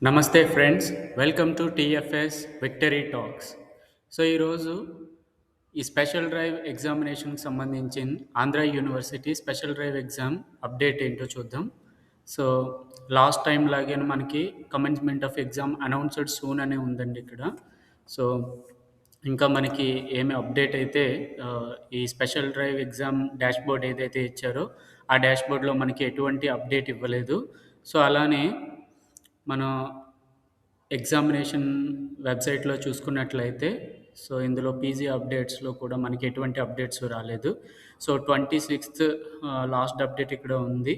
నమస్తే friends, welcome to TFS victory talks. So ఈరోజు ఈ స్పెషల్ డ్రైవ్ ఎగ్జామినేషన్కి సంబంధించిన Andhra university special drive exam update ఏంటో చూద్దాం. సో లాస్ట్ టైం లాగే మనకి commencement of exam announced soon అనే ఉందండి ఇక్కడ. సో ఇంకా మనకి ఏమి అప్డేట్ అయితే ఈ స్పెషల్ డ్రైవ్ ఎగ్జామ్ డాష్బోర్డ్ ఏదైతే ఇచ్చారో ఆ డాష్బోర్డ్లో మనకి ఎటువంటి అప్డేట్ ఇవ్వలేదు. సో అలానే మన ఎగ్జామినేషన్ వెబ్సైట్లో చూసుకున్నట్లయితే సో ఇందులో పీజీ అప్డేట్స్లో కూడా మనకి ఎటువంటి అప్డేట్స్ రాలేదు. సో 26th లాస్ట్ అప్డేట్ ఇక్కడ ఉంది.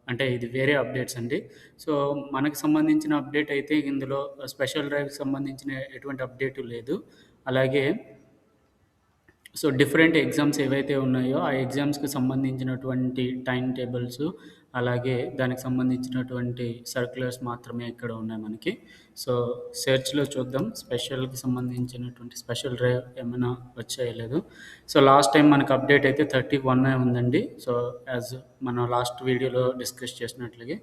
అంటే ఇది వేరే అప్డేట్స్ అండి. సో మనకు సంబంధించిన అప్డేట్ అయితే ఇందులో స్పెషల్ డ్రైవ్కి సంబంధించిన ఎటువంటి అప్డేటు లేదు. అలాగే సో డిఫరెంట్ ఎగ్జామ్స్ ఏవైతే ఉన్నాయో ఆ ఎగ్జామ్స్కి సంబంధించినటువంటి టైం టేబుల్స్ అలాగే దానికి సంబంధించినటువంటి సర్క్యులర్స్ మాత్రమే ఇక్కడ ఉన్నాయి మనకి. సో సెర్చ్లో చూద్దాం స్పెషల్కి సంబంధించినటువంటి స్పెషల్ డ్రైవ్ ఏమైనా వచ్చాయలేదు. సో లాస్ట్ టైం మనకు అప్డేట్ అయితే 31 ఉందండి. సో యాజ్ మన లాస్ట్ వీడియోలో డిస్కస్ చేసినట్లుగా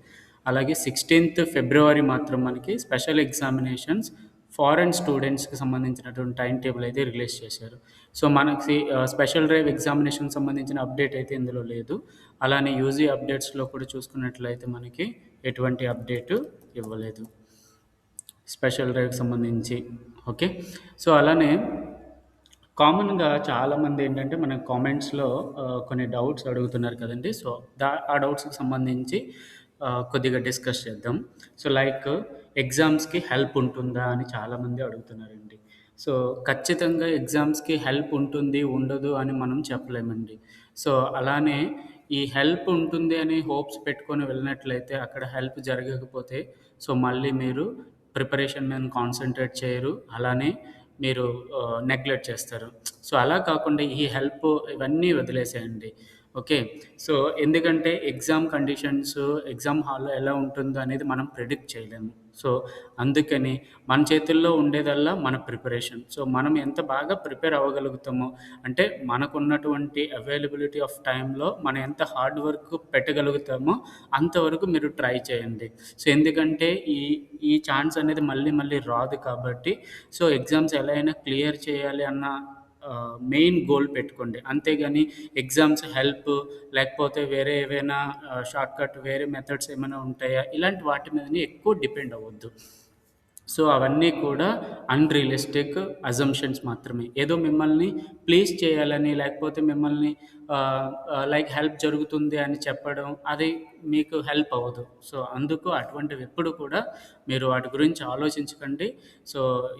అలాగే 16th ఫిబ్రవరి మాత్రం మనకి స్పెషల్ ఎగ్జామినేషన్స్ ఫారెన్ స్టూడెంట్స్కి సంబంధించినటువంటి టైం టేబుల్ అయితే రిలీజ్ చేశారు. సో మనకి స్పెషల్ డ్రైవ్ ఎగ్జామినేషన్కి సంబంధించిన అప్డేట్ అయితే ఇందులో లేదు. అలానే యూజీ అప్డేట్స్లో కూడా చూసుకున్నట్లయితే మనకి ఎటువంటి అప్డేటు ఇవ్వలేదు స్పెషల్ డ్రైవ్కి సంబంధించి. ఓకే, సో అలానే కామన్గా చాలామంది ఏంటంటే మన కామెంట్స్లో కొన్ని డౌట్స్ అడుగుతున్నారు కదండి. సో ఆ డౌట్స్కి సంబంధించి కొద్దిగా డిస్కస్ చేద్దాం. సో లైక్ ఎగ్జామ్స్కి హెల్ప్ ఉంటుందా అని చాలామంది అడుగుతున్నారండి. సో ఖచ్చితంగా ఎగ్జామ్స్కి హెల్ప్ ఉంటుంది ఉండదు అని మనం చెప్పలేమండి. సో అలానే ఈ హెల్ప్ ఉంటుంది అని హోప్స్ పెట్టుకొని వెళ్ళినట్లయితే అక్కడ హెల్ప్ జరగకపోతే సో మళ్ళీ మీరు ప్రిపరేషన్ మీద కాన్సన్ట్రేట్ చేయరు. అలానే మీరు నెగ్లెక్ట్ చేస్తారు. సో అలా కాకుండా ఈ హెల్ప్ ఇవన్నీ వదిలేసేయండి. ఓకే, సో ఎందుకంటే ఎగ్జామ్ కండిషన్స్ ఎగ్జామ్ హాల్లో ఎలా ఉంటుందో అనేది మనం ప్రిడిక్ట్ చేయలేము. సో అందుకని మన చేతుల్లో ఉండేదల్లా మన ప్రిపరేషన్. సో మనం ఎంత బాగా ప్రిపేర్ అవ్వగలుగుతామో అంటే మనకున్నటువంటి అవైలబిలిటీ ఆఫ్ టైంలో మనం ఎంత హార్డ్ వర్క్ పెట్టగలుగుతామో అంతవరకు మీరు ట్రై చేయండి. సో ఎందుకంటే ఈ ఈ ఛాన్స్ అనేది మళ్ళీ మళ్ళీ రాదు కాబట్టి సో ఎగ్జామ్స్ ఎలా అయినా క్లియర్ చేయాలి అన్న మెయిన్ గోల్ పెట్టుకోండి. అంతేగాని ఎగ్జామ్స్ హెల్ప్ లేకపోతే వేరే ఏవైనా షార్ట్‌కట్ వేరే మెథడ్స్ ఏమైనా ఉంటాయా ఇలాంటి వాటి మీదనే ఎక్కువ డిపెండ్ అవ్వద్దు. సో అవన్నీ కూడా అన్‌రియలిస్టిక్ అజంప్షన్స్ మాత్రమే. ఏదో మిమ్మల్ని ప్లీజ్ చేయాలని లేకపోతే మిమ్మల్ని లైక్ హెల్ప్ జరుగుతుంది అని చెప్పడం అది మీకు హెల్ప్ అవ్వదు. సో అందుకు అటువంటివి ఎప్పుడు కూడా మీరు వాటి గురించి ఆలోచించకండి. సో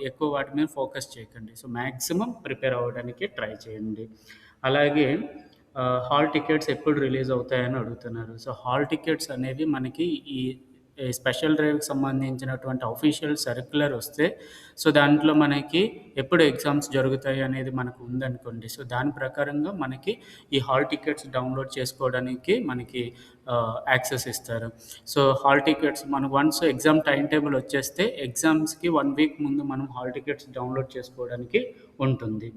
ఎక్కువ వాటి మీద ఫోకస్ చేయకండి. సో మ్యాక్సిమం ప్రిపేర్ అవ్వడానికి ట్రై చేయండి. అలాగే హాల్ టికెట్స్ ఎప్పుడు రిలీజ్ అవుతాయని అడుగుతున్నారు. సో హాల్ టికెట్స్ అనేవి మనకి ఈ ఈ స్పెషల్ డ్రైవ్‌కి సంబంధించినటువంటి ఆఫీషియల్ సర్క్యులర్ వస్తే సో దాంట్లో మనకి ఎప్పుడు ఎగ్జామ్స్ జరుగుతాయి అనేది మనకు ఉందనుకోండి. సో దాని ప్రకారంగా మనకి ఈ హాల్ టికెట్స్ డౌన్లోడ్ చేసుకోవడానికి మనకి యాక్సెస్ ఇస్తారు. సో హాల్ టికెట్స్ మనకు వన్స్ ఎగ్జామ్ టైమ్ టేబుల్ వచ్చేస్తే ఎగ్జామ్స్‌కి 1 వీక్ ముందు మనం హాల్ టికెట్స్ డౌన్లోడ్ చేసుకోవడానికి ఉంటుంది.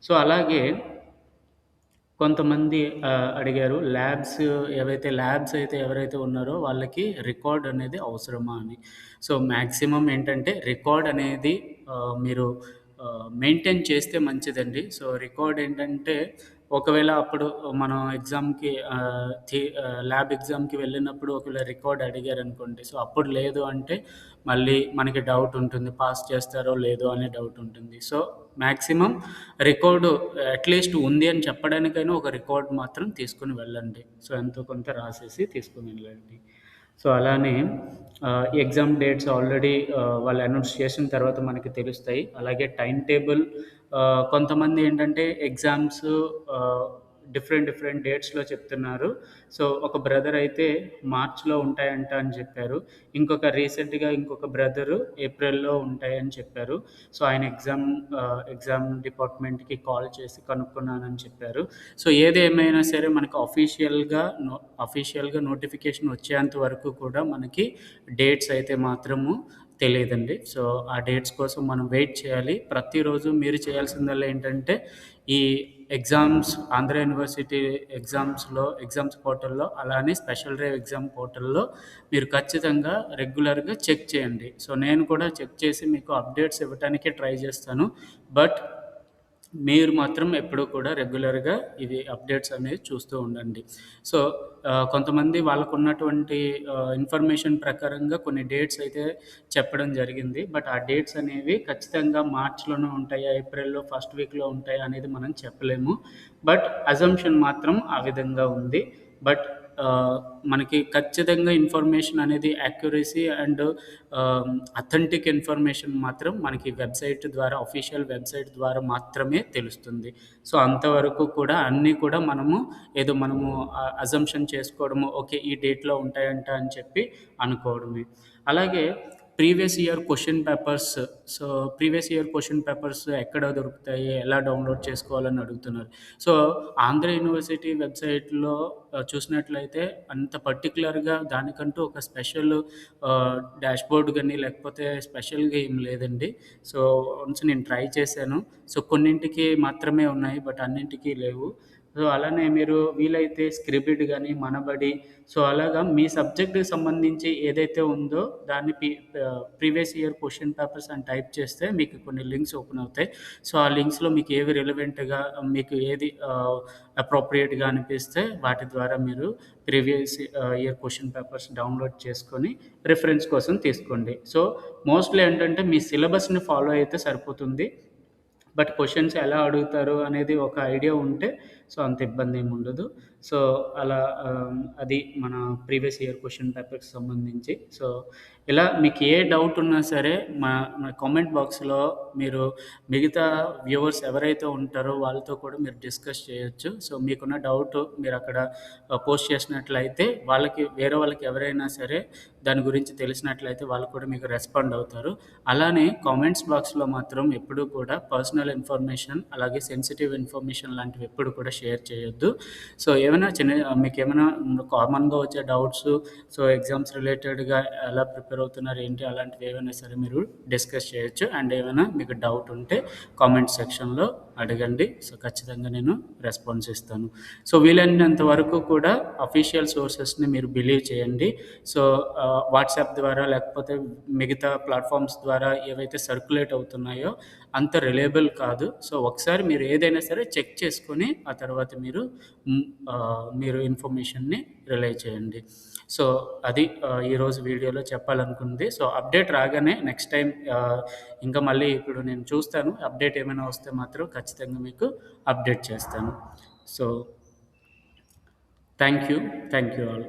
సో అలాగే కొంతమంది అడిగారు ల్యాబ్స్ అయితే ఎవరైతే ఉన్నారో వాళ్ళకి రికార్డ్ అనేది అవసరమా అని. సో మ్యాక్సిమం ఏంటంటే రికార్డ్ అనేది మీరు మెయింటైన్ చేస్తే మంచిదండి. సో రికార్డ్ ఏంటంటే ఒకవేళ అప్పుడు మనం ల్యాబ్ ఎగ్జామ్‌కి వెళ్ళినప్పుడు ఒకవేళ రికార్డ్ అడిగారనుకోండి. సో అప్పుడు లేదు అంటే మళ్ళీ మనకి డౌట్ ఉంటుంది. పాస్ చేస్తారో లేదో అనే డౌట్ ఉంటుంది. సో మ్యాక్సిమం రికార్డు అట్‌లీస్ట్ ఉంది అని చెప్పడానికైనా ఒక రికార్డ్ మాత్రం తీసుకొని వెళ్ళండి. సో ఎంతో కొంత రాసేసి తీసుకొని వెళ్ళండి. సో అలానే ఎగ్జామ్ డేట్స్ ఆల్రెడీ వాళ్ళు అనౌన్స్ చేసిన తర్వాత మనకి తెలుస్తాయి. అలాగే టైమ్ టేబుల్ కొంతమంది ఏంటంటే ఎగ్జామ్స్ డిఫరెంట్ డేట్స్‌లో చెప్తున్నారు. సో ఒక బ్రదర్ అయితే మార్చ్‌లో ఉంటాయంట అని చెప్పారు. రీసెంట్‌గా ఇంకొక బ్రదరు ఏప్రిల్‌లో ఉంటాయని చెప్పారు. సో ఆయన ఎగ్జామ్ డిపార్ట్మెంట్‌కి కాల్ చేసి కనుక్కున్నానని చెప్పారు. సో ఏదేమైనా సరే మనకు అఫీషియల్‌గా నోటిఫికేషన్ వచ్చేంత వరకు కూడా మనకి డేట్స్ అయితే మాత్రము తెలీదండి. సో ఆ డేట్స్ కోసం మనం వెయిట్ చేయాలి. ప్రతిరోజు మీరు చేయాల్సిందల్లా ఏంటంటే ఈ ఆంధ్ర యూనివర్సిటీ ఎగ్జామ్స్ పోర్టల్‌లో, అలానే స్పెషల్ డ్రైవ్ ఎగ్జామ్ పోర్టల్‌లో మీరు ఖచ్చితంగా రెగ్యులర్‌గా చెక్ చేయండి. సో, నేను కూడా చెక్ చేసి మీకు అప్డేట్స్ ఇవ్వటానికే ట్రై చేస్తాను. బట్ మీరు మాత్రం ఎప్పుడూ కూడా రెగ్యులర్‌గా ఇవి అప్డేట్స్ అనేవి చూస్తూ ఉండండి. సో, కొంతమంది వాళ్ళకున్నటువంటి ఇన్ఫర్మేషన్ ప్రకారంగా కొన్ని డేట్స్ అయితే చెప్పడం జరిగింది. బట్ ఆ డేట్స్ అనేవి ఖచ్చితంగా మార్చ్‌లోనే ఉంటాయా, ఏప్రిల్‌లో ఫస్ట్ వీక్‌లో ఉంటాయా అనేది మనం చెప్పలేము. బట్ అజంప్షన్ మాత్రం ఆ విధంగా ఉంది. బట్ మనకి ఖచ్చితంగా ఇన్ఫర్మేషన్ అనేది యాక్యురసీ అండ్ అథెంటిక్ ఇన్ఫర్మేషన్ మాత్రం మనకి అఫీషియల్ వెబ్‌సైట్ ద్వారా మాత్రమే తెలుస్తుంది. సో, అంతవరకు కూడా అన్నీ కూడా మనము అజంప్షన్ చేసుకోవడము, ఓకే. ఈ డేట్‌లో ఉంటాయంట అని చెప్పి అనుకోవడమే. అలాగే previous year question papers so, previous year question papers ఎక్కడ దొరుకుతాయి? ఎలా డౌన్‌లోడ్ చేసుకోవాలని అడుగుతున్నారు. సో, ఆంధ్ర యూనివర్సిటీ వెబ్‌సైట్‌లో చూసినట్లయితే అంత పర్టిక్యులర్‌గా దానికంటూ ఒక స్పెషల్ డాష్‌బోర్డ్ గాని, లేకపోతే స్పెషల్‌గా ఏం లేదండి. సో, వన్స్ నేను ట్రై చేశాను. సో, కొన్నింటికి మాత్రమే ఉన్నాయి. బట్ అన్నింటికి లేవు. సో, అలానే మీరు వీలైతే స్క్రిబిడ్ గాని, మనబడి సో, అలాగా మీ సబ్జెక్ట్‌కి సంబంధించి ఏదైతే ఉందో దాన్ని ప్రీవియస్ ఇయర్ క్వెషన్ పేపర్స్ అని టైప్ చేస్తే మీకు కొన్ని లింక్స్ ఓపెన్ అవుతాయి. సో, ఆ లింక్స్‌లో మీకు ఏవి రిలవెంట్‌గా మీకు ఏది అప్రోప్రియేట్‌గా అనిపిస్తే వాటి ద్వారా మీరు previous year question papers download చేసుకొని రిఫరెన్స్ కోసం తీసుకోండి. సో, మోస్ట్‌లీ ఏంటంటే మీ సిలబస్‌ని ఫాలో అయితే సరిపోతుంది. బట్ క్వెషన్స్ ఎలా అడుగుతారు అనేది ఒక ఐడియా ఉంటే సో, అంత ఇబ్బందేముండదు. సో, అలా అది మన ప్రీవియస్ ఇయర్ క్వెషన్ పేపర్‌కి సంబంధించి. సో, ఇలా మీకు ఏ డౌట్ ఉన్నా సరే మా కామెంట్ బాక్స్‌లో మీరు మిగతా వ్యూవర్స్ ఎవరైతే ఉంటారో వాళ్ళతో కూడా మీరు డిస్కస్ చేయొచ్చు. సో, మీకున్న డౌట్ మీరక్కడ పోస్ట్ చేసినట్లయితే వేరే వాళ్ళకి ఎవరైనా సరే దాని గురించి తెలిసినట్లయితే వాళ్ళు కూడా మీకు రెస్పాండ్ అవుతారు. అలానే కామెంట్స్ బాక్స్‌లో మాత్రం ఎప్పుడూ కూడా పర్సనల్ ఇన్ఫర్మేషన్, అలాగే సెన్సిటివ్ ఇన్ఫర్మేషన్ లాంటివి ఎప్పుడు కూడా షేర్ చేయొద్దు. సో, మీకేమైనా కామన్‌గా వచ్చే డౌట్స్, సో, ఎగ్జామ్స్ రిలేటెడ్‌గా ఎలా ప్రిపేర్ అవుతున్నారు ఏంటి అలాంటివి ఏవైనా సరే మీరు డిస్కస్ చేయొచ్చు. అండ్ ఏమైనా మీకు డౌట్ ఉంటే కామెంట్ సెక్షన్‌లో అడగండి. సో, ఖచ్చితంగా నేను రెస్పాన్స్ ఇస్తాను. సో, వీలైనంత వరకు కూడా అఫీషియల్ సోర్సెస్‌ని మీరు బిలీవ్ చేయండి. సో, వాట్సాప్ ద్వారా లేకపోతే మిగతా ప్లాట్‌ఫార్మ్స్ ద్వారా ఏవైతే సర్క్యులేట్ అవుతున్నాయో అంత రిలయబుల్ కాదు. సో, ఒకసారి మీరు ఏదైనా సరే చెక్ చేసుకొని ఆ తర్వాత మీరు ఇన్ఫర్మేషన్‌ని రిలై చేయండి. సో, అది ఈరోజు వీడియోలో చెప్పాలనుకుంది. సో, అప్డేట్ రాగానే నెక్స్ట్ టైమ్ ఇంకా మళ్ళీ ఇప్పుడు నేను చూస్తాను. అప్డేట్ ఏమైనా వస్తే మాత్రం ఖచ్చితంగా మీకు అప్డేట్ చేస్తాను. So, thank you. Thank you all.